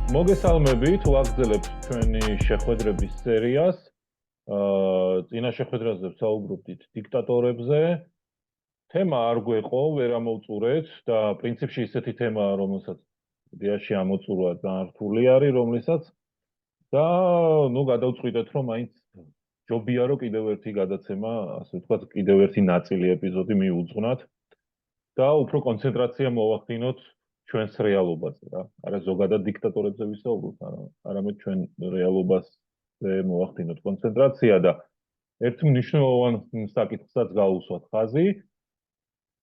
მოგესალმებით, ვაგრძელებთ ჩვენი შეხვედრების სერიას. წინა შეხვედრაზე ვსაუბრობდით დიქტატორებზე. თემა არ გვეყო, ვერ ამოვწურეთ და პრინციპში ისეთი თემაა, რომელსაც იდეაში ამოწურვა ძალიან რთული არის, რომლისაც და გადავწყვიტეთ, რომ მაინც ჯობია რომ კიდევ ერთი გადაცემა, ასე ვთქვათ, კიდევ ერთი ნაწილი ეპიზოდი მივუძღვნათ და უფრო კონცენტრაცია მოვახდინოთ ჩვენს რეალობაზე რა. არა ზოგადად დიქტატორებზე ვისაუბროთ, არამედ ჩვენ რეალობაზე მოვახდინოთ კონცენტრაცია და ერთ მნიშვნელოვან საკითხსაც გავუსვათ ხაზი,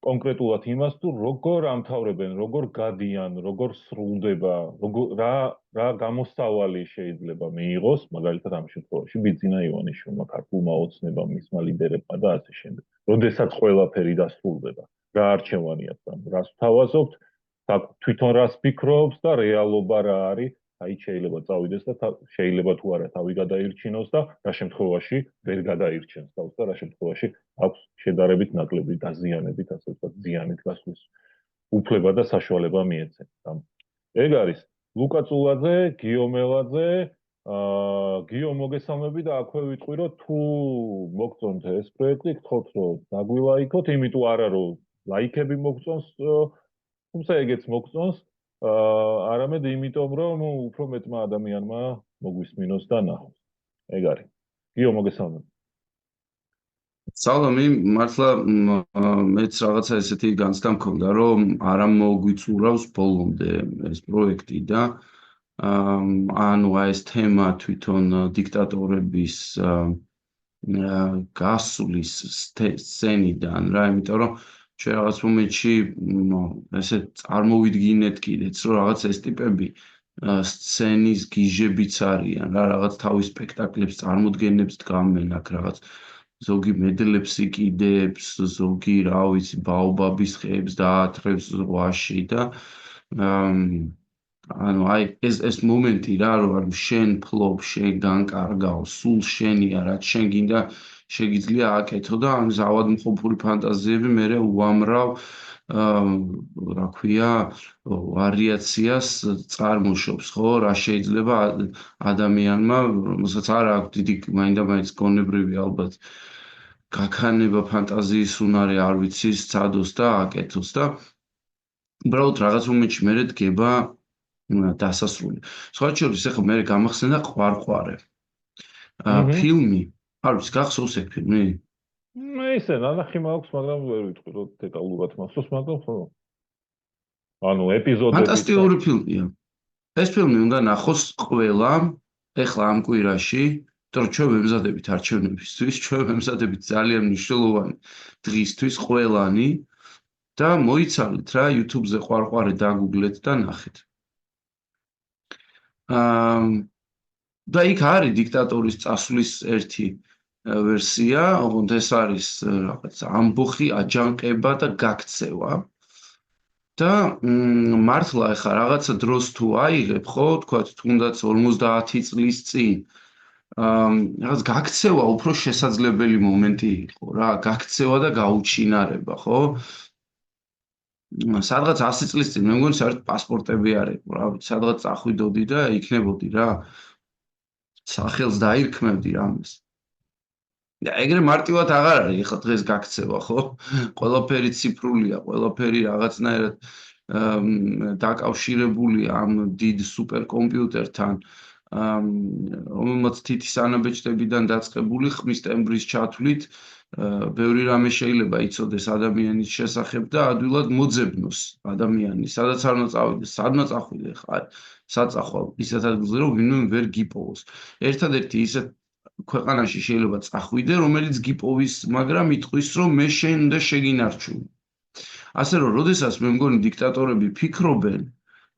კონკრეტულად იმას თუ როგორ ამთავრებენ, როგორ გადიან, როგორ სრულდება, რა გამოსავალი შეიძლება მიიღოს, მაგალითად ამ შემთხვევაში ბიძინა ივანიშვილმა, ქართულმა ოცნებამ, მისმა ლიდერებმა და ასე შემდეგ. როდესაც ყველაფერი დასრულდება, რა არჩევანი აქვს, რას ვთავაზობთ, თვითონ რას ფიქრობს და რეალობა რა არის, აი შეიძლება წავიდეს და შეიძლება თუ არა თავი გადაირჩინოს და რა შემთხვევაში ვერ გადაირჩენს თავს და რა შემთხვევაში აქვს შედარებით ნაკლები დაზიანებით, ასე ვთქვათ, ზიანით გასვლის უფლება და საშუალება მიეცემა. ეგ არის ლუკა წულაძე, გიო მელაძე, გიო მოგესალმები და აქვე ვიტყვი რომ თუ მოგწონთ ეს პროექტი, გთხოვთ რომ დაგვილაიქოთ, იმიტომ არა რომ ლაიქები მოგწონს, თუმცა ეგეც მოგწონს, არამედ იმიტომ რომ უფრო მეტმა ადამიანმა მოგვისმინოს და ნახოს. ეგ არის. გიო მოგესალმები. სალამი, მართლა მეც რაღაცა ესეთი განცდა მქონდა, რომ არ მოგვიწურავს ბოლომდე ეს პროექტი და ანუ ეს თემა თვითონ დიქტატორების გასulis სცენიდან რა, იმიტომ რომ ჩვენ რაღაც მომენტში ესე წარმოვიდგინეთ კიდეც, რომ რაღაც ეს ტიპები სცენის გიჟებიც არიან, რა რაღაც თავის სპექტაკლებს წარმოდგენებს დგამენ აქ რაღაც ზოგი მედლებს იკიდებს, ზოგი, რა ვიცი, ბაობაბის ხეებს დაათრევს ზღვაში და ანუ აი ეს მომენტი რა, რომ შენ ფლობ, შენ განკარგავ, სულ შენია, რაც შენ გინდა შეგიძლია აკეთო და ამ ზავადმყოფური ფანტაზიები მერე უამრავ რა ქვია, ვარიაციას წარმოშობს, ხო? რა შეიძლება ადამიანმა, რომელსაც არ აქვს დიდი მაინდა-მაინც გონებრივი ალბათ გაქანება ფანტაზიის უნარი არ ვიცი, სცადოს და აკეთოს და უბრალოდ რაღაც მომენტში მერე დგება დასასრული. სხვა შორის ახლა მერე გამახსენდა ყვარყვარე. ფილმი, არ ვიცი, გახსოვს ეგ ფილმი? ისე ნანახი მაქვს, მაგრამ ვერ ვიტყვი რომ დეტალურად მახსოვს, მაგრამ ხო. ანუ ეპიზოდები ფანტასტიკური ფილმია. ეს ფილმი უნდა ნახოს ყველამ, ეხლა ამ კვირაში, იმიტომ რომ ჩვენ ვემზადებით არჩევნებისთვის, ჩვენ ვემზადებით ძალიან მნიშვნელოვანი დღისთვის ყველანი და მოიცალეთ რა YouTube-ზე ყვარყვარე დაგუგლეთ და ნახეთ. და იქ არის დიქტატორის წასვლის ერთი ვერსია, ოღონდ ეს არის რაღაც ამბოხი, აჯანყება და გაქცევა. და მართლა ეხა რაღაცა დროს თუ აიღებ, ხო, თქვათ, თუნდაც 50 წლის წინ, რაღაც გაქცევა უფრო შესაძლებელი მომენტი იყო რა, გაქცევა და გაუჩინარება, ხო? სადღაც 100 წლის წინ მე მგონი საერთოდ პასპორტები არ იყო, რა ვიცი, სადღაც წახვიდოდი და იქნებოდი რა. სახელს დაირქმევდი რამეს. და ეგრე მარტივად აღარ არის, ეხლა დღეს გაქცევა, ხო? ყველაფერი ციფრულია, ყველაფერი რაღაცნაირად დაკავშირებულია ამ დიდ სუპერკომპიუტერთან, რომელმაც თითის ანაბეჭდებიდან დაწყებული ხმის ტემბრის ჩათვლით ბევრი რამე შეიძლება იცოდეს ადამიანის შესახებ და ადვილად მოძებნოს ადამიანი, სადაც არ უნდა წავიდეს, სადმა წახვიდე ხარ, საწახვალ ისეთ ადგილზე, რომ ვინმე ვერ გიპოვოს. ერთადერთი ისეთ ქვეყანაში შეიძლება წახვიდე, რომელიც გიპოვის, მაგრამ იტყვის, რომ მე შენ უნდა შეგინარჩუნო. ასე რომ, როდესაც მე მგონი დიქტატორები ფიქრობენ,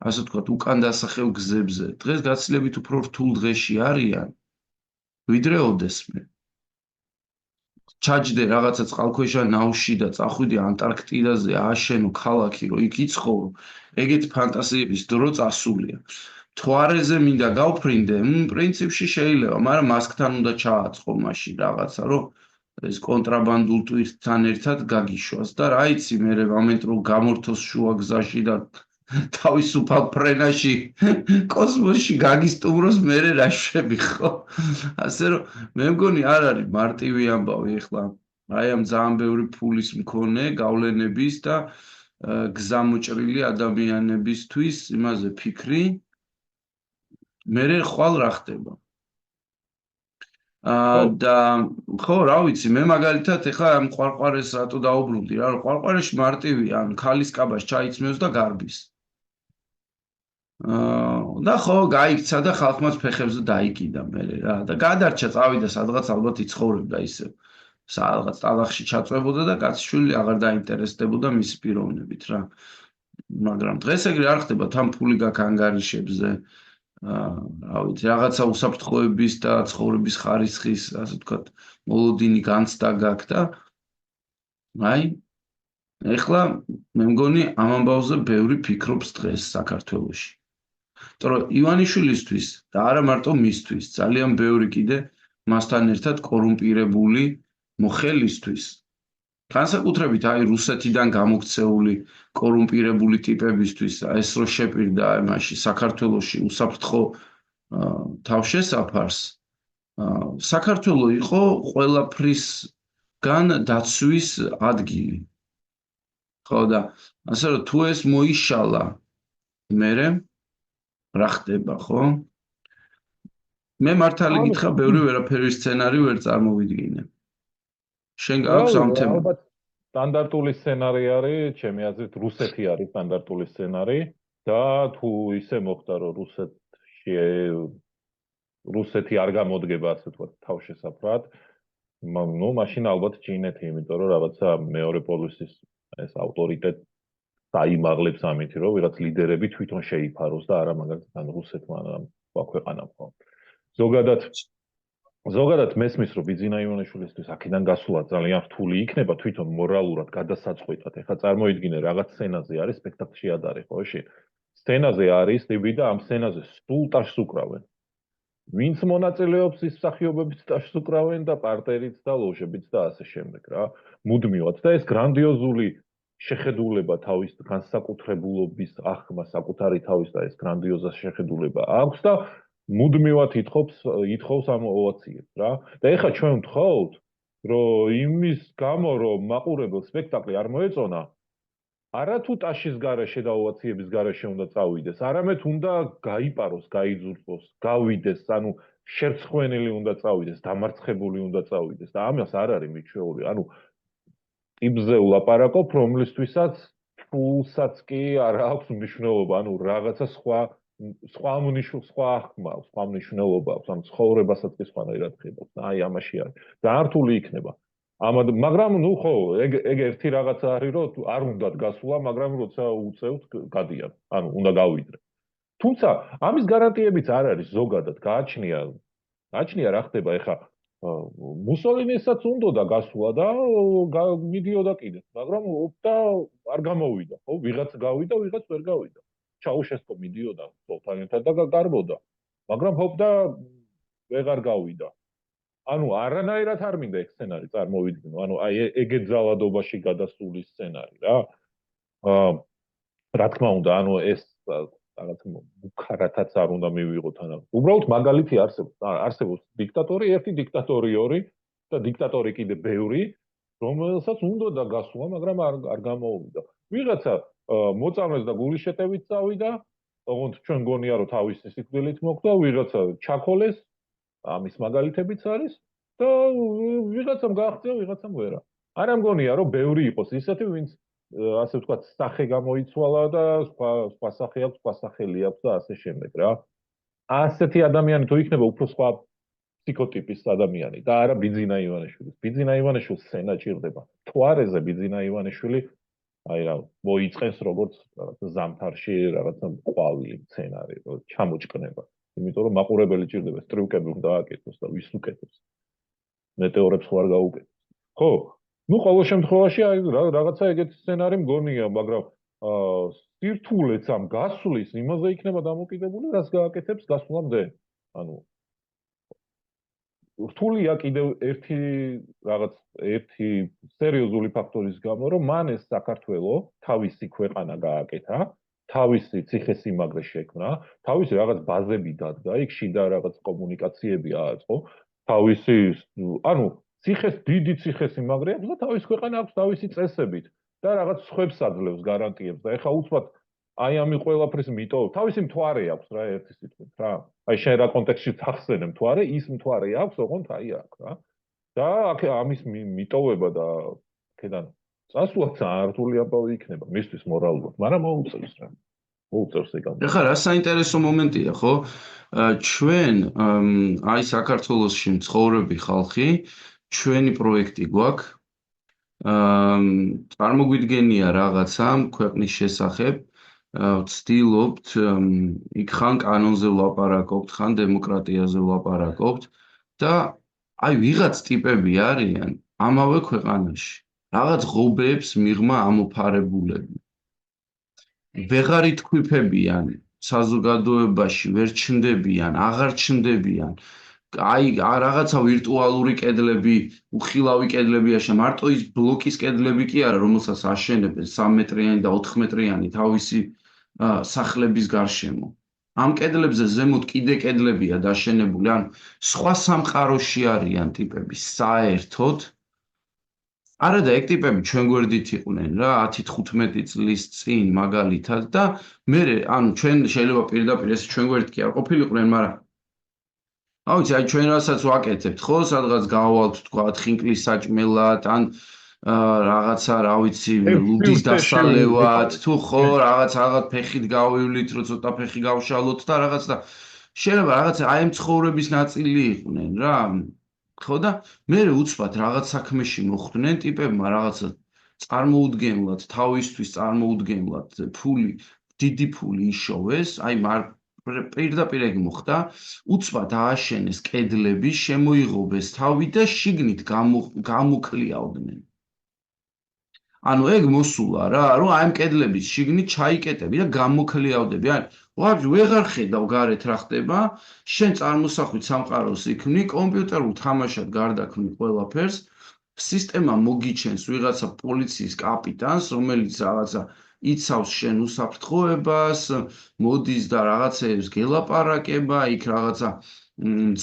ასე ვთქვათ, უკან დასახევ გზებზე, დღეს გაცილებით უფრო რთულ დღეში არიან, ვიდრე ოდესმე. ჩაჯდე რაღაცა წყალქვეშა ნავში და წახვიდე ანტარქტიდაზე, ააშენო ქალაქი, რომ იქ იცხოვრო, ეგეთ ფანტაზიების დრო წასულია. მთვარეზე მინდა გავფრინდე, პრინციპში შეიძლება, მაგრამ მასკთან უნდა ჩააწყო მაშინ რაღაცა, რომ ეს კონტრაბანდულ ტვირთთან ერთად გაგიშვას და რა იცი, მე მომენტ რომ გამორთოს შუა გზაში და თავისუფალ ფრენაში კოსმოსში გაგისტუმროს მერე რა შვები ხო? ასე რომ მე მგონი არ არის მარტივი ამბავი ეხლა აი ამ ძალიან ბევრი ფულის მქონე გავლენების და გზამოჭრილი ადამიანებისთვის იმაზე ფიქრი მერე ხვალ რა ხდება ხო, და ხო რა ვიცი მე მაგალითად ეხლა ამ ყვარყვარეს რატო დაუბრუნდი რა რომ ყვარყვარეში მარტივია ან ქალის კაბას ჩაიცმევს და გარბის და ხო გაიქცა და ხალხმაც ფეხებზე დაიკიდა მე რა და გადარჩა წავიდა სადღაც ალბათ იცხოვრებდა ისე სადღაც ტალახში ჩაწვებოდა და კაცშვილი აღარ დაინტერესდებოდა მის პიროვნებით რა მაგრამ დღეს ეგრე არ ხდება თან ფული გაქვს ანგარიშებზე რა ვიცი რაღაცა უსაფრთხოების და ცხოვრების ხარისხის ასე ვთქვათ მოლოდინი განცდა გაქვს და აი ეხლა მე მგონი ამ ამბავზე ბევრი ფიქრობს დღეს საქართველოში იმიტომ რომ ივანიშვილისთვის და არა მარტო მისთვის ძალიან ბევრი კიდე მასთან ერთად კორუმპირებული მოხელისთვის განსაკუთრებით აი რუსეთიდან გამოქცეული კორუმპირებული ტიპებისთვის ეს რო შეპირდა იმაში საქართველოში უსაფრთხო თავშესაფარს საქართველო იყო ყველაფრისგან დაცვის ადგილი ხო და ასე რომ თუ ეს მოიშალა მერე რა ხდება ხო? მე მართალი გითხრა ბევრი ვერაფერი სცენარი ვერ წარმოვიდგინე. შენ გაქვს ამ თემა? ალბათ სტანდარტული სცენარი არის, ჩემი აზრით, რუსეთი არის სტანდარტული სცენარი და თუ ისე მოხდა, რომ რუსეთი არ გამოდგება, ასე ვთქვათ, თავშესაფრად, ну, მაშინ ალბათ ჩინეთი, იმიტომ რომ რაღაცა მეორე პოლუსის ეს ავტორიტეტი დაიმაღლებს ამით, რომ ვიღაც ლიდერები თვითონ შეიფაროს და არა მაგალითად რუსეთმა ან ქვეყანამ ხო. ზოგადად მესმის რომ ბიძინა ივანიშვილისთვის აქედან გასულა ძალიან რთული იქნება თვითონ მორალურად გადასაწყვეტად. ეხლა წარმოიდგინე რაღაც სცენაზე არის სპექტაკლში ადარე ხო ში. სცენაზე არის ტიპი და ამ სცენაზე სულ ტაშს უკრავენ. ვინც მონაწილეობს ის მსახიობებიც ტაშს უკრავენ და პარტერიც და ლოჟებიც და ასე შემდეგ რა. მუდმივად და ეს გრანდიოზული შეხედულება თავის განსაკუთრებულობის ახმა საკუთარი თავის და ეს გრანდიოზა შეხედულება აქვს და მუდმივად ითხოვს ამ ოვაციებს რა. და ეხლა ჩვენ ვთხოვთ, რომ იმის გამო რომ მაყურებელს სპექტაკლი არ მოეწონა, არა თუ ტაშის გარეშე და ოვაციების გარეშე უნდა წავიდეს, არამედ უნდა გაიპაროს, გაიძულოს, გავიდეს, ანუ შერცხვენილი უნდა წავიდეს, დამარცხებული უნდა წავიდეს და ამას არ არის მიჩვეული. ანუ ტიპზე ვლაპარაკობ, რომლისთვისაც ფულსაც კი არ აქვს მნიშვნელობა, ანუ რაღაცა სხვა მნიშვნელობა აქვს, ანუ ცხოვრებასაც კი სხვანაირად ხედავს. აი ამაში არის. დაართული იქნება. მაგრამ ნუ ხო, ეგ ერთი რაღაცა არის, რომ არ უნდათ გასულა, მაგრამ როცა უწევთ, გადიან. ანუ უნდა გავიდრე. თუმცა ამის გარანტიებიც არ არის ზოგადად, გააჩნია რა ხდება ეხლა მუსოლინისაც უნდოდა გასულა და მიდიოდა კიდე, მაგრამ და არ გამოვიდა, ხო? ვიღაც გავიდა, ვიღაც ვერ გავიდა. ჩაუშესკო მიდიოდა სულთან ერთად და გარბოდა. მაგრამ ჰოპდა ვეღარ გავიდა. ანუ არანაირად არ მინდა ეს სცენარი წარმოვიდგინო. ანუ აი ეგეთ ძალადობაში გადასული სცენარი რა. რა თქმა უნდა, ანუ ეს რაღაც მუქარათაც არ უნდა მივიღოთ ანა. უბრალოდ მაგალითი არსებობს დიქტატორი, ერთი დიქტატორი ორი და დიქტატორი კიდე ბევრი, რომელსაც უნდა გასულა, მაგრამ არ გამოვიდა. ვიღაცა მოწამეს და გულის შეტევით წავიდა, თუმცა ჩვენ გონია რომ თავისი სიკვდილით მოხდა, ვიღაცა ჩაქოლეს, ამის მაგალითებიც არის და ვიღაცამ გააღწია, ვიღაცამ ვერა. არა მგონია რომ ბევრი იყოს ისეთი, ვინც ასე ვთქვათ, სახე გამოიცვალა და სხვა სახე აქვს, სხვა სახელი აქვს და ასე შემდეგ რა. ასეთი ადამიანი თუ იქნება უფრო სხვა ფსიქოტიპის ადამიანი და არა ბიძინა ივანიშვილი. ბიძინა ივანიშვილს სცენა ჭირდება. თვარეზე ბიძინა ივანიშვილი აი რა მოიწყეს როგორც ზამთარში რაღაცა ყვავილი სცენარი, ჩამოჭკნება. იმიტომ რომ მაყურებელი ჭირდება სტრუკები უნდა აკეთოს და ვის უკეთოს. მეტეორებს ხوار გაუკეთოს. ხო? ну ყოველ შემთხვევაში აი რაღაცა ეგეთი სცენარი მგონია, მაგრამ სირთულეც ამ გასვლის იმაზე იქნება დამოკიდებული, რაც გააკეთებს გასვლამდე. ანუ რთულია კიდევ ერთი სერიოზული ფაქტორის გამო, რომ მან ეს საქართველო თავისი ქვეყანა გააკეთა, თავისი ციხესიმაგრე შექმნა, თავისი რაღაც ბაზები დადგა, იქ შიდა რაღაც კომუნიკაციები ააწყო, თავისი, ანუ ციხეს დიდი ციხესიმაგრე აქვს და თავის ქვეყანა აქვს თავისი წესებით და რაღაც სხვებს აძლევს გარანტიებს და ეხა უცბად აი ამი ყველაფრის მიტოვ, თავისი მთვარე აქვს რა ერთი სიტყვით რა. აი შენ რა კონტექსტში ახსენე მთვარე, ის მთვარე აქვს, ოღონდ აი აქ რა. და აქ ამის მიტოვება და აქედან წასვლა ძალიან რთული ამბავი იქნება მისთვის მორალურად, მაგრამ მოუწევს რა. მოუწევს ეგ ამბავი. ეხლა რა საინტერესო მომენტია, ხო? ჩვენ აი საქართველოსში მცხოვრები ხალხი, ჩვენი პროექტი გვაქვს. წარმოგვიდგენია რაღაცა ქვეყნის შესახებ, ვცდილობთ იქ ხან კანონზე ვლაპარაკობთ, ხან დემოკრატიაზე ვლაპარაკობთ და აი ვიღაც ტიპები არიან ამავე ქვეყანაში. რაღაც ღობეებს მიღმა ამოფარებულები. ვეღარ ითქვიფებიან საზოგადოებაში, ვერ ჩნდებიან, აღარ ჩნდებიან. აი რაღაცა ვირტუალური კედლები, უხილავი კედლებია, მარტო ის ბლოკის კედლები კი არა, რომელსაც აშენებენ 3 მეტრიანი და 4 მეტრიანი თავისი სახლების გარშემო. ამ კედლებზე ზემოთ კიდე კედლებია დაშენებული, ან სხვა სამყაროში არიან ტიპები საერთოდ. არა და ეგ ტიპები ჩვენ გვერდით იყვნენ რა 10-15 წლის წინ მაგალითად და მე ანუ ჩვენ შეიძლება პირდაპირ ეს ჩვენ გვერდით კი არ ყოფილიყვნენ, მაგრამ აუცი აი ჩვენ რასაც ვაკეთებთ ხო სადღაც გავალთ თქვა ხინკლის საჭმელად ან რაღაცა რა ვიცი ლუდის დასალევად თუ ხო რაღაც ფეხით გავივლით რომ ცოტა ფეხი გავშალოთ და რაღაც და შეიძლება რაღაც აი ამ ცხოვრების ნაწილი იყვნენ რა ხო და მე უცბად რაღაც საქმეში მოხვდნენ ტიპებმა რაღაცა წარმოუდგენლად თავისთვის წარმოუდგენლად ფული დიდი ფული იშოვეს აი პირდაპირ ეგ მოხდა უცბად ააშენეს კედლები შემოიღობეს თავი და შიგნით გამოქლიავდნენ ანუ ეგ მოსულა რა რომ აი ამ კედლების შიგნით ჩაიკეტები და გამოქლიავდები აი ვეღარ ხედავ გარეთ რა ხდება შენ წარმოსახვით სამყაროს იქმნი კომპიუტერულ თამაშად გარდაქმნი ყველაფერს სისტემა მოგიჩენს ვიღაცა პოლიციის კაპიტანს რომელიც რაღაცა იცავს შენ უსაფრთხოებას მოდის და რაღაცეებს გელაპარაკება იქ რაღაცა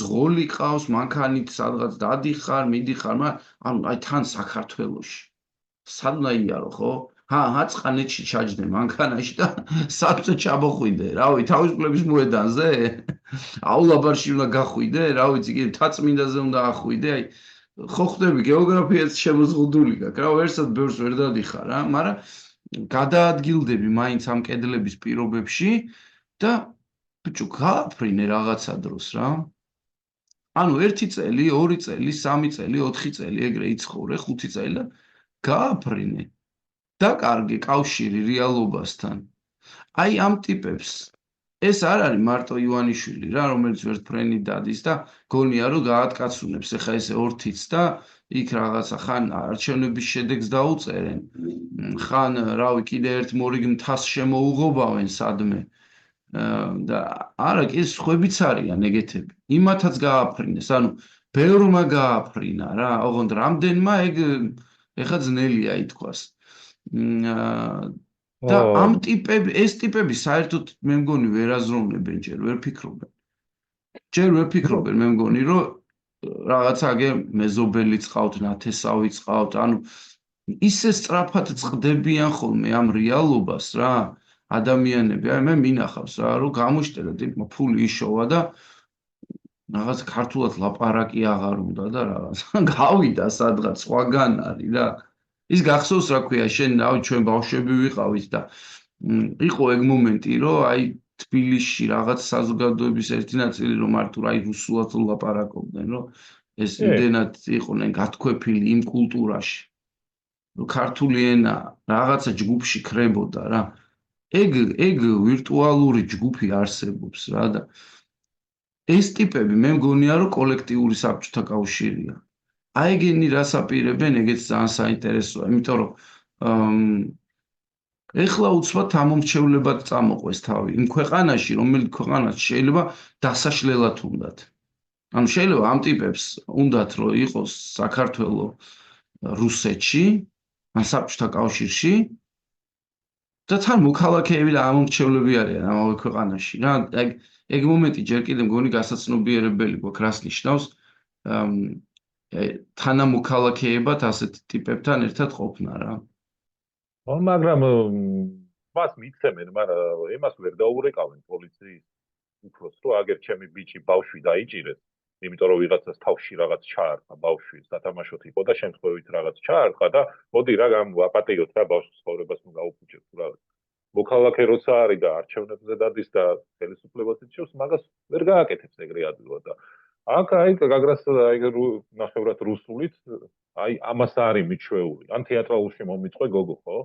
ძღოლი ყავს მანქანით სადღაც დადიხარ მიდიხარ ანუ აი თან საქართველოში სადნა იარო ხო აწყანეთში ჩაჯდე მანქანაში და საწე ჩამოხვიდე რავი თავისუფლების მოედანზე აულაბარში უნდა გახვიდე რა ვიცი კი თაწმინდაზე უნდა ახვიდე აი ხო ხდები გეოგრაფიაც შემოზღუდული გაქვს რა ვერსად ბევრს ვერ დადიხარ რა მაგრამ გადაადგილდები მაინც ამ კედლების პირობებში და ბიჭო გააფრინე რაღაცა დროს რა ანუ 1 წელი 2 წელი 3 წელი 4 წელი ეგრე იცხოვრე 5 წელი და გააფრინე დაკარგე კავშირი რეალობასთან აი ამ ტიპებს ეს არ არის მარტო ივანიშვილი რა რომელიც ვერტფრენი დადის და გონია რომ გაატკაცუნებს ეხა ესე ორთიც და იქ რაღაცა ხან არჩევნების შედეგს დაუწერენ ხან რავი კიდე ერთ მორიგ მთას შემოუღობავენ სადმე და არა კი სხვებიც არიან ეგეთები იმათაც გააფრინეს ანუ ბევრმა გააფრინა რა ოღონდ რამდენმა ეგ ეხა ძნელია ითქვას და ამ ტიპები ეს ტიპები საერთოდ მე მგონი ვერ აზროვნებენ ჯერ ვერ ფიქრობენ მე მგონი რომ რაღაცა აგე მეზობელი წყავთ ნათესავი წყავთ ანუ ისე სწრაფად წყდებიან ხოლმე ამ რეალობას რა ადამიანები აი მე მინახავს რა რომ გამოშტერა ტიპმა ფული იშოვა და რაღაც ქართულად ლაპარაკი აღარ უნდა და რაღაც გავიდა სადღაც სხვაგან არის რა ის გახსოვს რა ქვია შენ რავი ჩვენ ბავშვები ვიყავით და იყო ეგ მომენტი რომ აი თბილისში რაღაც საზოგადოების ერთი ნაწილი რომ მარტო აი რუსულად ლაპარაკობდნენ რომ ეს იმდენად იყვნენ გათქვეფილი იმ კულტურაში რომ ქართული ენა რაღაცა ჯგუფში ქრებოდა რა ეგ ვირტუალური ჯგუფი არსებობს რა და ეს ტიპები მე მგონია რომ კოლექტიური საბჭოთა კავშირია აი ეგენი რას აპირებენ ეგეც ძალიან საინტერესოა იმიტომ რომ ეხლა უცბად ამომრჩევლებად წამოყვეს თავი იმ ქვეყანაში რომელიც ქვეყანაც შეიძლება დასაშლელად უნდათ ანუ შეიძლება ამ ტიპებს უნდათ რომ იყოს საქართველოს რუსეთში ან საბჭოთა კავშირში და თან მოქალაქეები და ამომრჩევლები არიან ამავე ქვეყანაში რა ეგ მომენტი ჯერ კიდევ მგონი გასაცნობიერებელი გვაქვს რას ნიშნავს თანამოქალაქეებად ასეთ ტიპებთან ერთად ყოფნა რა მაგრამ მას მიცემენ, მაგრამ იმას ვერ დაურეკავენ პოლიციის უფროს, რომ აგერ ჩემი ბიჭი ბავშვი დაიჭირეს, იმიტომ რომ ვიღაცას თავში რაღაც ჩაარტყა ბავშვი, სათამაშოდ იყო და შემთხვევით რაღაც ჩაარტყა და მოდი რა ვაპატიოთ რა ბავშვის ცხოვრებას ნუ გაუფუჭებთ თუ რაღაც. მოქალაქე როცა არის და არჩევნებზე დადის და ხელისუფლებას ირჩევს, მაგას ვერ გააკეთებს ეგრე ადვილად და აქ აი გაგრას აი ნახევრად რუსულით აი ამას არის მიჩვეული. ან თეატრალურში მომიწყვე გოგო, ხო?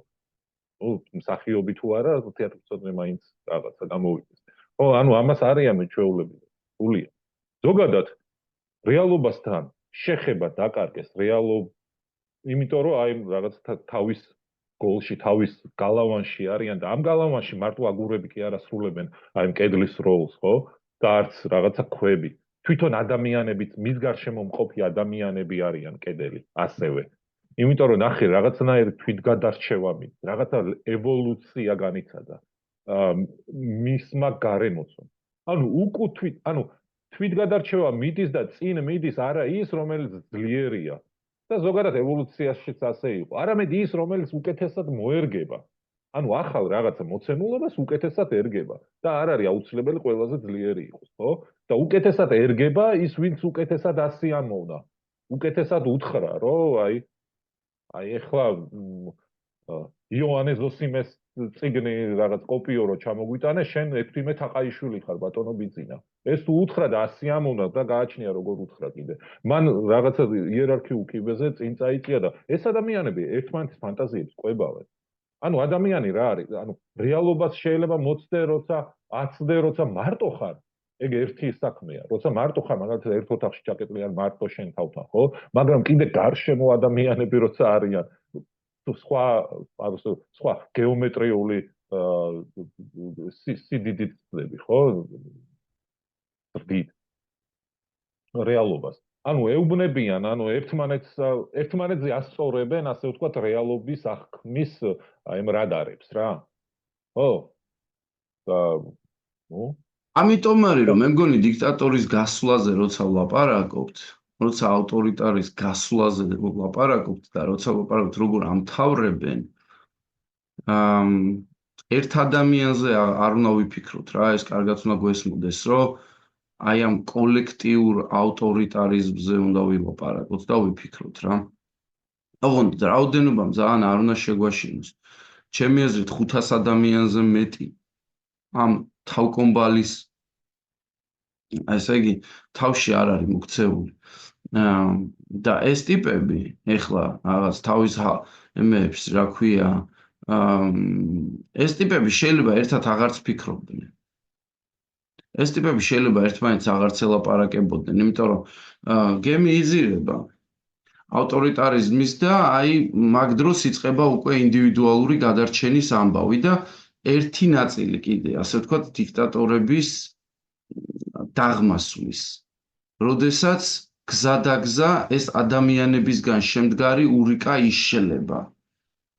ну, მსახიობი თუ არა, თეატრზე მაინც რაღაცა გამოვიდეს. ხო, ანუ ამას არიან მეჩვეულები. გულია. ზოგადად რეალობასთან შეხება დაკარგეს იმიტომ რომ აი რაღაც თავის გოლში, თავის გალავანში არიან და ამ გალავანში მარტო აგურები კი არ ასრულებენ აი მკედლის როლს, ხო? და არც რაღაცა ქვები. თვითონ ადამიანებიც მის გარშემო მყოფი ადამიანები არიან კედელი, ასევე. იმიტომ რომ ნახე რაღაცნაირი თვითგადარჩევა მიდის, რაღაცა ევოლუცია განიცადა მისმა გარემოცომ. ანუ თვითგადარჩევა მიდის და წინ მიდის არა ის, რომელიც ძლიერია და ზოგადად ევოლუციაშიც ასე იყო. არამედ ის, რომელიც უკეთესად მოერგება. ანუ ახალ რაღაცა მოცემულობას უკეთესად ერგება და არ არის აუცილებელი ყველაზე ძლიერი იყოს, ხო? და უკეთესად ერგება ის, ვინც უკეთესად ასიამოვნა. უკეთესად უთხრა, რომ აი ეხლა იოანე ზოსიმეს წიგნი რაღაც კოპიო რო ჩამოგვიტანე, შენ ექვთიმე თაყაიშვილი ხარ ბატონო ბიძინა. ეს თუ უთხრა და ასიამოვნა და გააჩნია როგორ უთხრა კიდე. მან რაღაცა იერარქიულ კიბეზე წინ წაიწია და ეს ადამიანები ერთმანეთის ფანტაზიებს ყვებავენ. ანუ ადამიანი რა არის? ანუ რეალობას შეიძლება მოწდე, როცა აცდე, როცა მარტო ხარ. ეგ ერთი საქმეა. როცა მარტო ხარ, მაგალითად ერთ ოთახში ჩაკეტლიან მარტო შენ თავთან, ხო? მაგრამ კიდე გარშემო ადამიანები როცა არიან, სხვა გეომეტრიული სიდიდით წლები, ხო? ზრდით რეალობას. ანუ ეუბნებიან, ანუ ერთმანეთზე ასწორებენ, ასე ვთქვათ, რეალობის აღქმის აი ამ რადარებს რა. ხო? და ნუ ამიტომ არის რომ მე მგონი დიქტატორის გასვლაზე როცა ვლაპარაკობთ, როცა ავტორიტარის გასვლაზე ვლაპარაკობთ და როცა ვლაპარაკობთ როგორ ამთავრებენ ერთ ადამიანზე არ უნდა ვიფიქროთ რა, ეს კარგად უნდა გვესმოდეს, რომ აი ამ კოლექტიურ ავტორიტარიზმზე უნდა ვილაპარაკოთ და ვიფიქროთ რა. ოღონდ რაოდენობამ ძალიან არ უნდა შეგვაშინოს. ჩემი აზრით 500 ადამიანზე მეტი ამ თავკომბალის ესე იგი თავში არ არის მოქცეული. და ეს ტიპები ეხლა რაღაც თავის ემეებს რა ქვია ეს ტიპები შეიძლება ერთად აღარც ფიქრობდნენ. ეს ტიპები შეიძლება ერთმანეთს აღარც ელაპარაკებოდნენ, იმიტომ რომ გემი იზრდება ავტორიტარიზმის და აი მაგ დროს იწყება უკვე ინდივიდუალური გადარჩენის ამბავი და ერთი ნაწილი კიდე, ასე ვთქვათ, დიქტატორების დაღმასვლის. როდესაც გზადაგზა ეს ადამიანებისგან შემდგარი ურიკა იშლება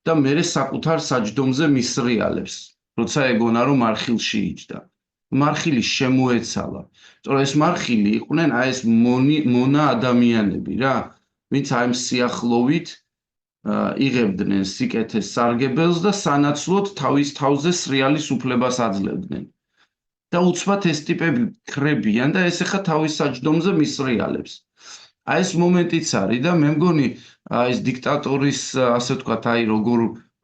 და მერე საკუთარ საჯდომზე მისრიალებს, როცა ეგონა რომ მარხილში იჯდა. მარხილი შემოეცალა. იმიტომ ეს მარხილი იყვნენ აი ეს მონა ადამიანები რა, ვინც აი ამ სიახლოვით იღებდნენ სიკეთეს სარგებელს და სანაცვლოდ თავის თავზე სრიალის უფლებას აძლევდნენ. და უცბად ეს ტიპები ხრებიან და ეს ახლა თავის საჯდომზე მისრიალებს. აი ეს მომენტიც არის და მე მგონი ეს დიქტატორის ასე ვთქვათ, აი როგორ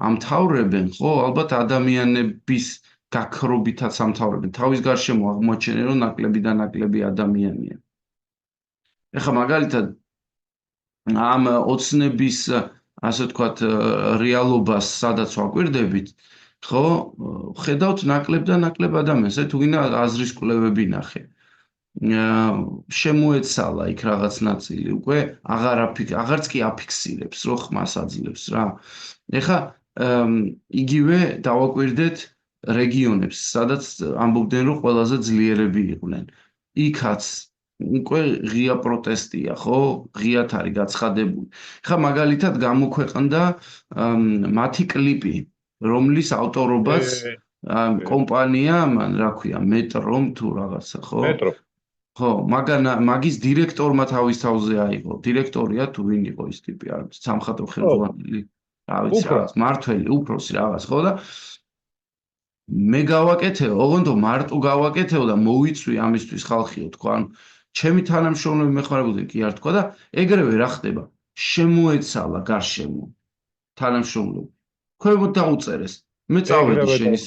ამთავრებენ, ხო, ალბათ ადამიანების გაქრობითაც ამთავრებენ. თავის გარშემო აღმოაჩენენ, რომ ნაკლები და ნაკლები ადამიანია. ეხლა მაგალითად ამ ოცნების ასე ვთქვათ, რეალობას სადაც ვაკვირდებით, ხო, ხედავთ ნაკლებ და ნაკლებ ადამიანს, თუ გინდა აზრის კვლევები ნახე. შემოეცალა იქ რაღაც ნაწილი, უკვე აღარც კი აფიქსირებს, რომ ხმას აძლევს რა. ეხლა იგივე დავაკვირდეთ რეგიონებს, სადაც ამბობდნენ, რომ ყველაზე ძლიერები იყვნენ. იქაც უკვე ღია პროტესტია, ხო? ღიად არის გაცხადებული. ეხლა მაგალითად გამოქვეყნდა მათი კლიპი რომლის ავტორობაც ე, კომპანია, მან რა ქვია, მეტრომ თუ რაღაცა, ხო? მეტრო. ხო, მაგის დირექტორმა თავის თავზე აიღო. დირექტორია თუ ვინ იყო ის ტიპი, არ ვიცი, სამხატვრო ხო, ხელმძღვანელი, რა ვიცი, უფრა. რაღაც მართველი, უფროსი რაღაც, ხო და მე გავაკეთეო, ოღონდ მარტო გავაკეთეო და მოვიცვი ამისთვის ხალხიო, თქვა, ანუ ჩემი თანამშრომლები მეხმარებოდნენ კი არ თქვა და ეგრევე რა ხდება? შემოეცალა გარშემო თანამშრომლები. ქვემოთ დაუწერეს. მე წავედი ეგრევე და შენი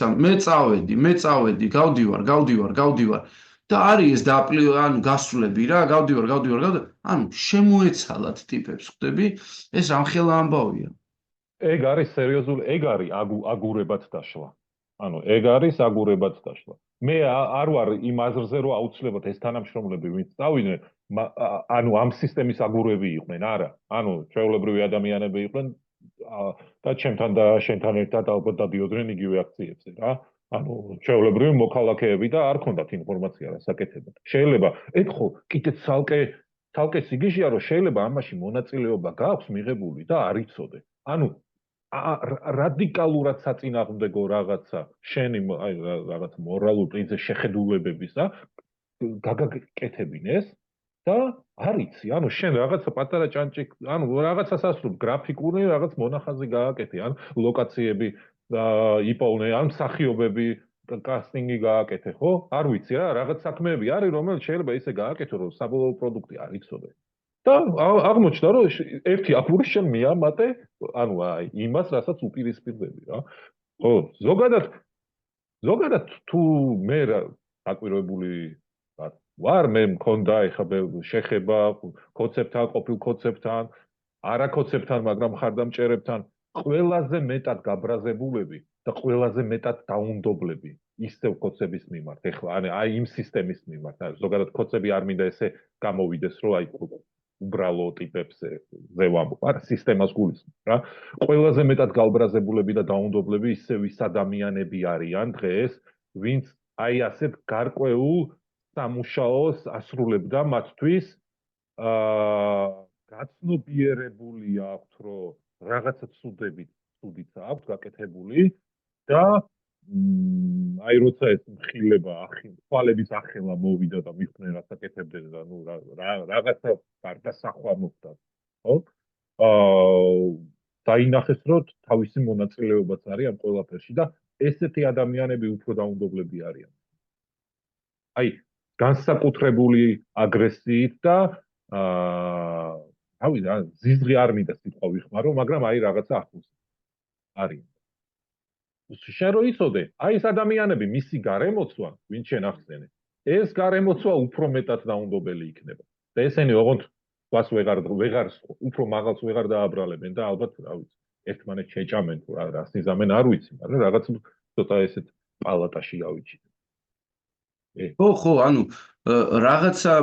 მე წავედი, გავდივარ. და არის ეს ანუ გასვლები რა, გავდივარ. ანუ შემოეცალათ ტიპებს, ხვდები? ეს რამხელა ამბავია. ეგ არის სერიოზული, ეგ არის აგურებად დაშლა. ანუ ეგ არის აგურებად დაშლა. მე არ ვარ იმ აზრზე, რომ აუცილებლად ეს თანამშრომლები ვინც წავიდნენ, ანუ ამ სისტემის აგურები იყვნენ, არა. ანუ ჩვეულებრივი ადამიანები იყვნენ და ჩემთან და შენთან ერთად ალბათ დადიოდნენ იგივე აქციებზე რა. ანუ ჩვეულებრივი მოქალაქეები და არ ქონდათ ინფორმაცია რა საკეთებად. შეიძლება ეხო კიდე ცალკე სიგიჟია, რომ შეიძლება ამაში მონაწილეობა გააქვს მიღებული და არ იცოდე. ანუ რადიკალურად საწინააღმდეგო რაღაცა შენი რაღაც მორალურ პრინციპზე შეხედულებების და გაგაკეთებინეს და არიცი, ანუ შენ რაღაცა პატარა ჭანჭი, ანუ რაღაცას ასრულებ, გრაფიკული რაღაც მონახაზი გააკეთე, ან ლოკაციები იპოვნე, ან მსახიობები კასტინგი გააკეთე, ხო? არ ვიცი რა, რაღაც საქმეები არის, რომელიც შეიძლება ისე გააკეთო, რომ საბოლოო პროდუქტი არ იცოდე. და აღმოჩნდა, რომ ერთი აგური შენ მიამატე, ანუ იმას, რასაც უპირისპირდები რა. ხო, ზოგადად თუ მე დაკვირვებული ვარ, მე მქონდა ეხლა შეხება კონცეპტთან, ყოფილ კონცეპტთან, არა კონცეპტთან, მაგრამ ხარდამჭერებთან, ყველაზე მეტად გაბრაზებულები და ყველაზე მეტად დაუნდობლები ისევ კოცების მიმართ. ეხლა აი იმ სისტემის მიმართ. ზოგადად კოცები არ მინდა ესე გამოვიდეს, რომ აი უბრალო ტიპებს ზე ვამბობ, არა სისტემას გულისხმობ რა. ყველაზე მეტად გაბრაზებულები და დაუნდობლები ისევ ის ადამიანები არიან დღეს, ვინც აი ასეთ გარკვეულ სამუშაოს ასრულებდა მათთვის გაცნობიერებული აქვთ, რომ რაღაცა ცუდიც აქვთ გაკეთებული და აი როცა ეს მხილება თვალების ახლა მოვიდა და მიხვდნენ რა საკეთებდნენ და ნუ რაღაცა გარდასახვა მოხდა, ხო? დაინახეს, რომ თავისი მონაწილეობაც არის ამ ყველაფერში და ესეთი ადამიანები უფრო დაუნდობლები არიან. აი განსაკუთრებული აგრესიით და რავი რა, ზიზღი არ მინდა სიტყვა ვიხმარო, მაგრამ აი რაღაცა ახლოს არის. შენ რო იცოდე, აი ეს ადამიანები მისი გარემოცვა, ვინ შენ ახსენე, ეს გარემოცვა უფრო მეტად დაუნდობელი იქნება. და ესენი ოღონდ გვას ვეღარ უფრო მაღალს ვეღარ დააბრალებენ და ალბათ რა ვიცი, ერთმანეთს შეჭამენ თუ რას იზამენ არ ვიცი, მაგრამ რაღაც ცოტა ესეთ პალატაში გავიჩინე. ხო, ანუ რაღაცა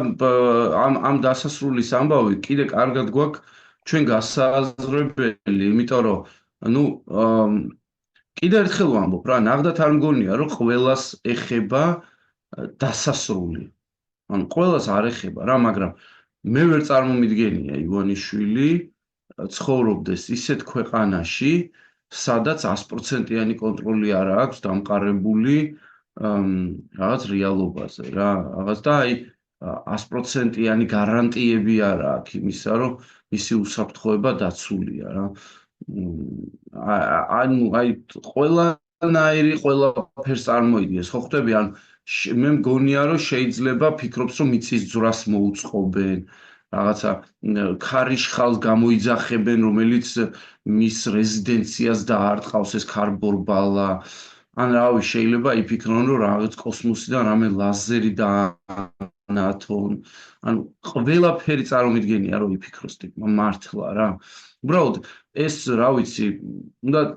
ამ დასასრულის ამბავი კიდე კარგად გვაქვს ჩვენ გასაზრებელი, იმიტომ რომ ნუ კიდე ერთხელ ვამბობ რა, ნახდათ არ მგონია რომ ყველას ეხება დასასრული. ანუ ყველას არ ეხება რა, მაგრამ მე ვერ წარმომიდგენია ივანიშვილი ცხოვრობდეს ისეთ ქვეყანაში, სადაც 100%-იანი კონტროლი არ აქვს დამყარებული რაღაც რეალობაზე რა, რაღაც და აი 100%-იანი გარანტიები არ აქვს იმისა, რომ მისი უსაფრთხოება დაცულია რა. ანუ აი ყველანაირი ყველაფერს წარმოიდგენს, ხო ხვდები? ანუ მე მგონია, რომ შეიძლება ფიქრობს, რომ მიწის ძვრას მოუწყობენ, რაღაცა ქარიშხალს გამოიძახებენ, რომელიც მის რეზიდენციას დაარტყავს ეს ქარბორბალა. ან რავი, შეიძლება იფიქრონ, რომ რაღაც კოსმოსიდან რამე ლაზერი დაანათონ. ანუ ყველაფერი წარმომიდგენია, რომ იფიქროს ტიპმა მართლა რა. უბრალოდ ეს რა ვიცი,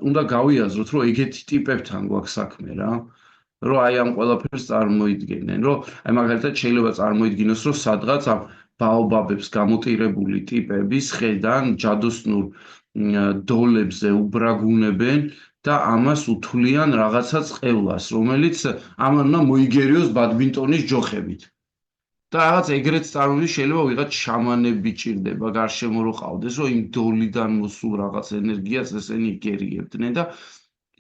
უნდა გავიაზროთ, რომ ეგეთი ტიპებთან გვაქვს საქმე რა. რომ აი ამ ყველაფერს წარმოიდგენენ, რომ აი მაგალითად შეიძლება წარმოიდგინოს, რომ სადღაც ამ ბაობაბებს გამოტირებული ტიპების ხედან ჯადოსნურ დოლებზე უბრაგუნებენ და ამას უთვლიან რაღაცა წყევლას, რომელიც ამან მოიგერიოს ბადმინტონის ჯოხებით. და რაღაც ეგრეთ წარმოიდგინოს, შეიძლება ვიღაც შამანები ჭირდება გარშემო რო ყავდეს, რომ იმ დოლიდან მოსულ რაღაც ენერგიას ესენი იგერიებდნენ და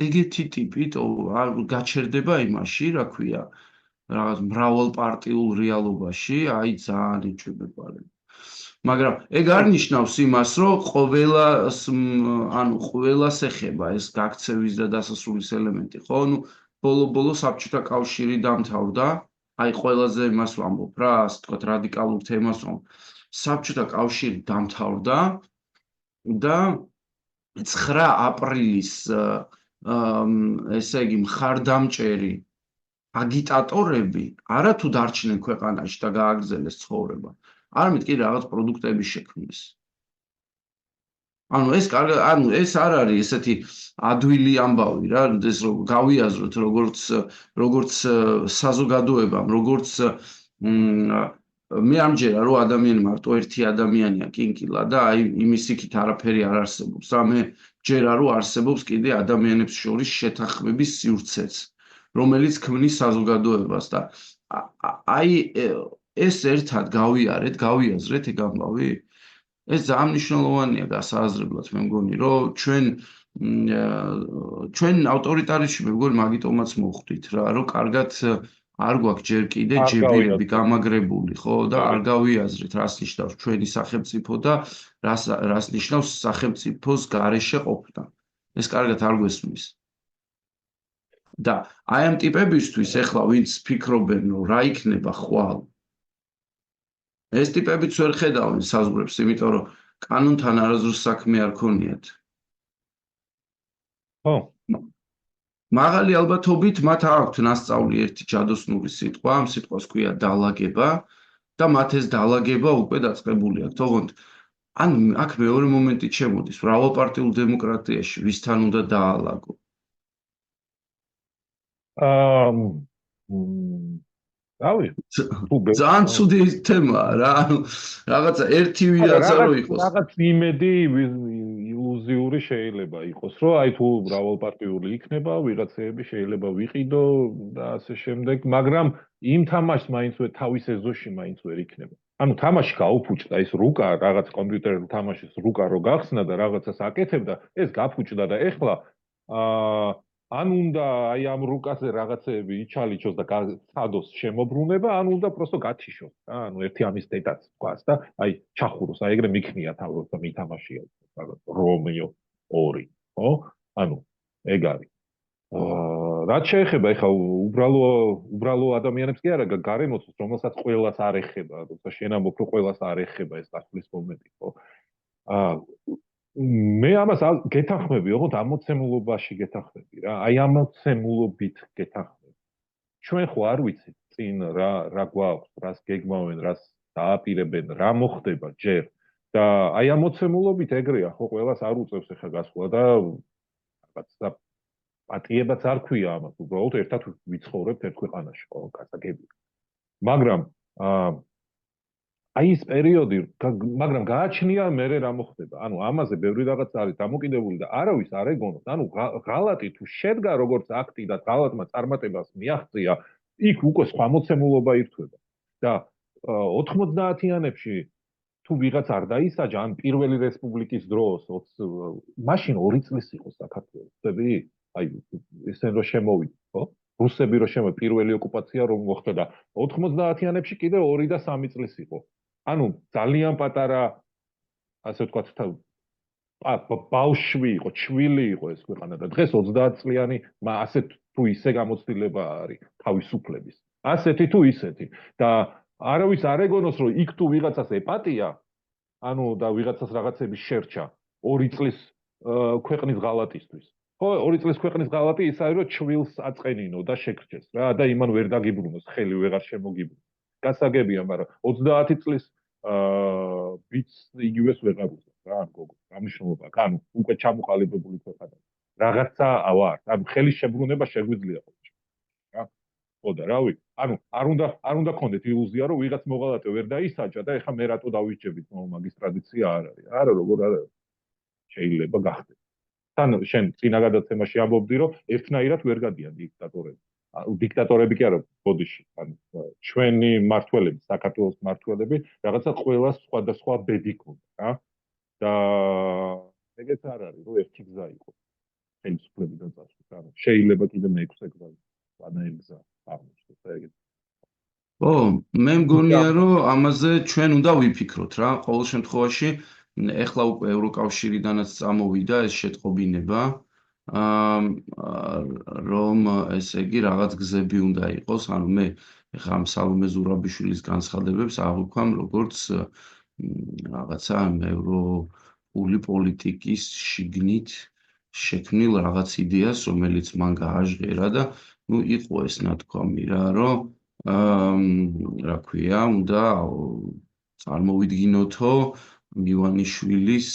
ეგეთი ტიპით არ გაჩერდება იმაში, რა ქვია, რაღაც მრავალპარტიულ რეალობაში, აი ძალიან იჭვებება. მაგრამ ეგ არ ნიშნავს იმას, რომ ყოველას, ანუ ყოველას ეხება ეს გაქცევის და დასასრულის ელემენტი, ხო? ნუ ბოლო-ბოლო საბჭოთა კავშირი დამთავრდა, აი ყველაზე იმას ვამბობ რა, ასე ვთქვათ, რადიკალურ თემას ვამბობ. საბჭოთა კავშირი დამთავრდა და 9 აპრილის ესე იგი მხარდამჭერი აგიტატორები არათუ დარჩნენ ქვეყანაში და გააგრძელეს ცხოვრება, არამედ კი რაღაც პროდუქტების შექმნეს. ანუ ეს არ არის ესეთი ადვილი ამბავი რა, ეს რომ გავიაზროთ როგორც საზოგადოებამ, როგორც მე ამჯერა რომ ადამიანი მარტო ერთი ადამიანია კინკილა და აი იმის იქით არაფერი არ არსებობს. რა მე ჯერა რომ არსებობს კიდე ადამიანებს შორის შეთანხმების სივრცეც, რომელიც ქმნის საზოგადოებას და აი ეს ერთად გავიაზრეთ ეგ ამბავი. ეს ძალიან მნიშვნელოვანია გასააზრებლად, მე მგონი, რომ ჩვენ ავტორიტარიზმში მე მგონი მაგიტომაც მოხვდით რა, რომ კარგად არ გვაქვს ჯერ კიდე ჯებირები გამაგრებული, ხო, და არ გავიაზრეთ, რას ნიშნავს ჩვენი სახელმწიფო და რას ნიშნავს სახელმწიფოს გარეშე ყოფნა. ეს კარგად არ გვესმის. და აი ამ ტიპებისთვის ეხლა ვინც ფიქრობენ, რომ რა იქნება ხვალ, ეს ტიპებიც ვერ ხედავენ საზღვრებს, იმიტომ რომ კანონთან არასდროს საქმე არ ქონიათ. ხო. მაღალი ალბათობით მათ აქვთ ნასწავლი ერთი ჯადოსნური სიტყვა, ამ სიტყვას ქვია დალაგება და მათ ეს დალაგება უკვე დაწყებული აქვს. თողოთ, ან აქ მეორე მომენტი შემოდის, მრავალპარტიულ დემოკრატიაში ვისთან უნდა დაალაგო. რავი, ძალიან ცუდი თემაა რა. რაღაცა ერთი ვიღაცა რო იყოს. რაღაც იმედი ილუზიური შეიძლება იყოს, რომ აი თუ მრავალპარტიული იქნება, ვიღაცები შეიძლება ვიყიდო და ასე შემდეგ, მაგრამ იმ თამაშს მაინც თავის ეზოში მაინც ვერ იქნება. ანუ თამაში გაუფუჭდა ის რუკა, რაღაც კომპიუტერულ თამაშის რუკა რო გახსნა და რაღაცას აკეთებდა, ეს გაფუჭდა და ეხლა ან უნდა აი ამ რუკაზე რაღაცეები იჩალიჩოს და გაცადოს შემოbrunება, ან უნდა პროსტო გათიშოს რა, ანუ ერთი ამის დეტაც თქვას და აი ჩახუროს, აი ეგრე მიქნია თავად და მითამაშია რაღაც რომეო 2, ხო? ანუ ეგ არის. რაც შეეხება ეხლა უბრალო ადამიანებს კი არა, გარემოცს, რომელსაც ყველას არ ეხება, როცა შენ ამბობ, რომ ყველას არ ეხება ეს დასვლის მომენტი, ხო? მე ამას გეთანხმები, ოღონდ ამოცემულობაში გეთანხმები რა. აი ამოცემულობით გეთანხმები. ჩვენ ხო არ ვიცით წინ რა გვაქვს, რას გეგმავენ, რას დააპირებენ, რა მოხდება ჯერ და აი ამოცემულობით ეგრეა, ხო ყველას არ უწევს ახლა გასვლა და რაღაცა პატიებაც არ ქვია ამას, უბრალოდ ერთად ვიცხოვრებთ ერთ ქვეყანაში, ხო, გასაგებია. მაგრამ აი ეს პერიოდი, მაგრამ გააჩნია მე რა მოხდება. ანუ ამაზე ბევრი რაღაც არის დამოკიდებული და არავის არ ეგონოს. ანუ ღალატი თუ შედგა როგორც აქტი და ღალატმა წარმატებას მიაღწია, იქ უკვე სხვა მოცემულობა ირთვება. და 90-იანებში თუ ვიღაც არ დაისაჯა, ან პირველი რესპუბლიკის დროს, მაშინ 2 წლის იყო საქართველოს, ხდები? აი ესენ რო შემოვიდა, ხო? რუსები რო შემოვიდა, პირველი ოკუპაცია რომ მოხდა და 90-იანებში კიდე 2 და 3 წლის იყო. ანუ ძალიან პატარა, ასე ვთქვათ, ბავშვი იყო, ჩვილი იყო ეს ქვეყანა და დღეს 30 წლიანი, ასე თუ ისე გამოცდილება არის თავისუფლების. ასეთი თუ ისეთი და არავის არ ეგონოს, რომ იქ თუ ვიღაცას ეპატია, ანუ და ვიღაცას რაღაცები შერჩა 2 წლის ქვეყნის ღალატისთვის. ხო, 2 წლის ქვეყნის ღალატი ის არის, რომ ჩვილს აწყენინო და შეკრჩეს რა და იმან ვერ დაგიბრუნოს, ხელი ვეღარ შემოგიბრუნოს. გასაგებია, მაგრამ 30 წლის ბიც იგივეს ვეღარ უზავს რა, გოგო. ამიშნულობა, ანუ უკვე ჩამოყალიბებული ქვეყანა. რაღაცა ავარ, ანუ ხელის შებრუნება შეგვიძლია ხოლმე. რა. ხო და რავი, ანუ არ უნდა გქონდეთ ილუზია, რომ ვიღაც მოღალატე ვერ დაისაჯა და ეხლა მე რატო დავისჯებით, მაგის ტრადიცია არ არის. არა, როგორ არა. შეიძლება გახდეს. თან შენ წინა გადაცემაში ამბობდი, რომ ერთნაირად ვერ გადიან დიქტატორები. დიქტატორები კი არა, ბოდიში, ანუ ჩვენი მმართველები, საქართველოს მმართველები, რაღაცა ყველას სხვადასხვა ბედი ქონდა, რა. და ეგეც არ არის, რომ ერთი გზა იყო. ხელისუფლებიდან წასვლით. ანუ შეიძლება კიდე მე-6 გზა პანელგზა აღმოჩნდეს ეგეთ. ო, მე მგონია, რომ ამაზე ჩვენ უნდა ვიფიქროთ რა. ყოველ შემთხვევაში, ეხლა უკვე ევროკავშირიდანაც წამოვიდა ეს შეტყობინება, რომ ესე იგი რაღაც გზები უნდა იყოს, ანუ მე ეხლა ამ სალომე ზურაბიშვილის განცხადებებს აღვიქვამ როგორც რაღაცა ევროპული პოლიტიკის შიგნით შექმნილ რაღაც იდეას, რომელიც მან გააჟღერა და იყო ეს ნათქვამი რა, რომ რა ქვია, უნდა წარმოვიდგინოთო მივანიშვილის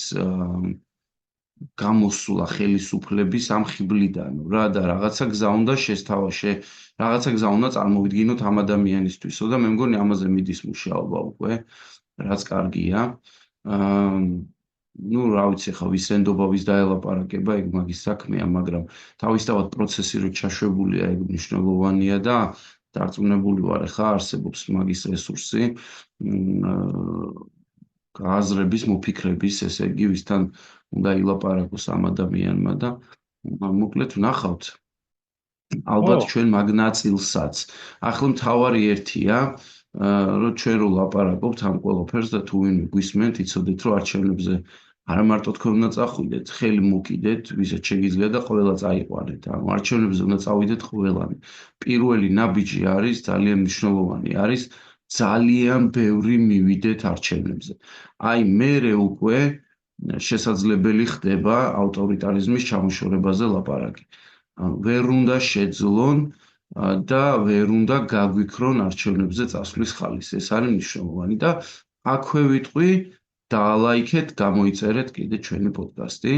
გამოსვლა ხელისუფლების ამ ხიბლიდან რა და რაღაცა გზა უნდა შესთავაშე, რაღაცა გზა უნდა წარმოვიდგინოთ ამ ადამიანისთვისო და მე მგონი ამაზე მიდის მუშაობა უკვე, რაც კარგია. ну, რა ვიცი, ხა ვისენდობა ვის დაელაპარაკება, ეგ მაგის საქმეა, მაგრამ თავისთავად პროცესი რო ჩაშვებულია, ეგ მნიშვნელოვანია და დარწმუნებული ვარ, ხა არსებობს მაგის რესურსი, გააზრების, მოფიქრების, ესე იგი, ვისთან უნდა ილაპარაკოს ამ ადამიანმა და მოკლედ ვნახავთ. ალბათ ჩვენ მაგ ნაწილსაც. ახლა მთავარი ერთია, რომ ჩვენ რო ლაპარაკობთ ამ ყველაფერს და თუ ვინმე გვისმენთ, იცოდეთ, რომ არჩევნებზე არა მარტო თქვენ უნდა წახვიდეთ, ხელი მოკიდეთ, ვისაც შეგიძლია და ყველა წაიყვანეთ. ანუ არჩევნებზე უნდა წავიდეთ ყველანი. პირველი ნაბიჯი არის ძალიან მნიშვნელოვანი, არის ძალიან ბევრი მივიდეთ არჩევნებზე. აი მერე უკვე შესაძლებელი ხდება ავტორიტარიზმის ჩამოშორებაზე ლაპარაკი. ანუ ვერ უნდა შეძლონ და ვერ უნდა გაგვიქრონ არჩევნებზე წასვლის ხალის. ეს არის მნიშვნელოვანი და აქვე ვიტყვი, დაალაიქეთ, გამოიწერეთ კიდე ჩვენი პოდკასტი.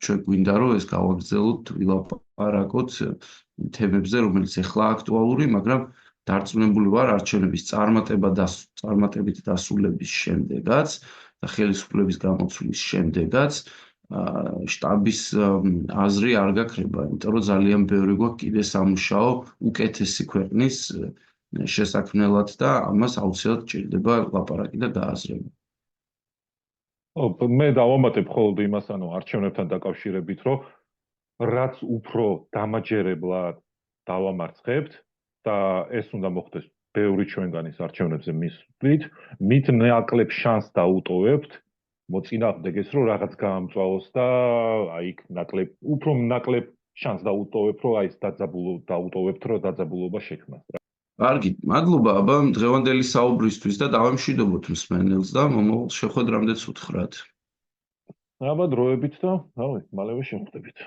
ჩვენ გვინდა რომ ეს გავაგრძელოთ, ვილაპარაკოთ თემებზე, რომელიც ეხლა აქტუალური, მაგრამ დარწმუნებული ვარ არჩევნების წარმატებით დასრულების შემდეგაც და ხელისუფლების გამოცვლის შემდეგაც შტაბის აზრი არ გაქრება, იმიტომ რომ ძალიან ბევრი გვაქვს კიდე სამუშაო უკეთესი ქვეყნის შესაქმნელად და ამას აუცილებლად ჭირდება ლაპარაკი და გააზრება. მე დავამატებ მხოლოდ იმას, ანუ არჩევნებთან დაკავშირებით, რომ რაც უფრო დამაჯერებლად დავამარცხებთ და ეს უნდა მოხდეს ბევრი ჩვენგანის არჩევნებზე მისვლით, მით ნაკლებ შანსს დაუტოვებთ მოწინააღმდეგეს, რომ რაღაც გაამწვავოს და აი იქ უფრო ნაკლებ შანსს დაუტოვებთ, რომ აი ეს დაძაბულობა შექმნას. კარგი, მადლობა აბა დღევანდელი საუბრისთვის და დავამშვიდობოთ მსმენელს და მომავალ შეხვედრამდეც უთხრათ. აბა დროებით და მალევე შევხვდებით.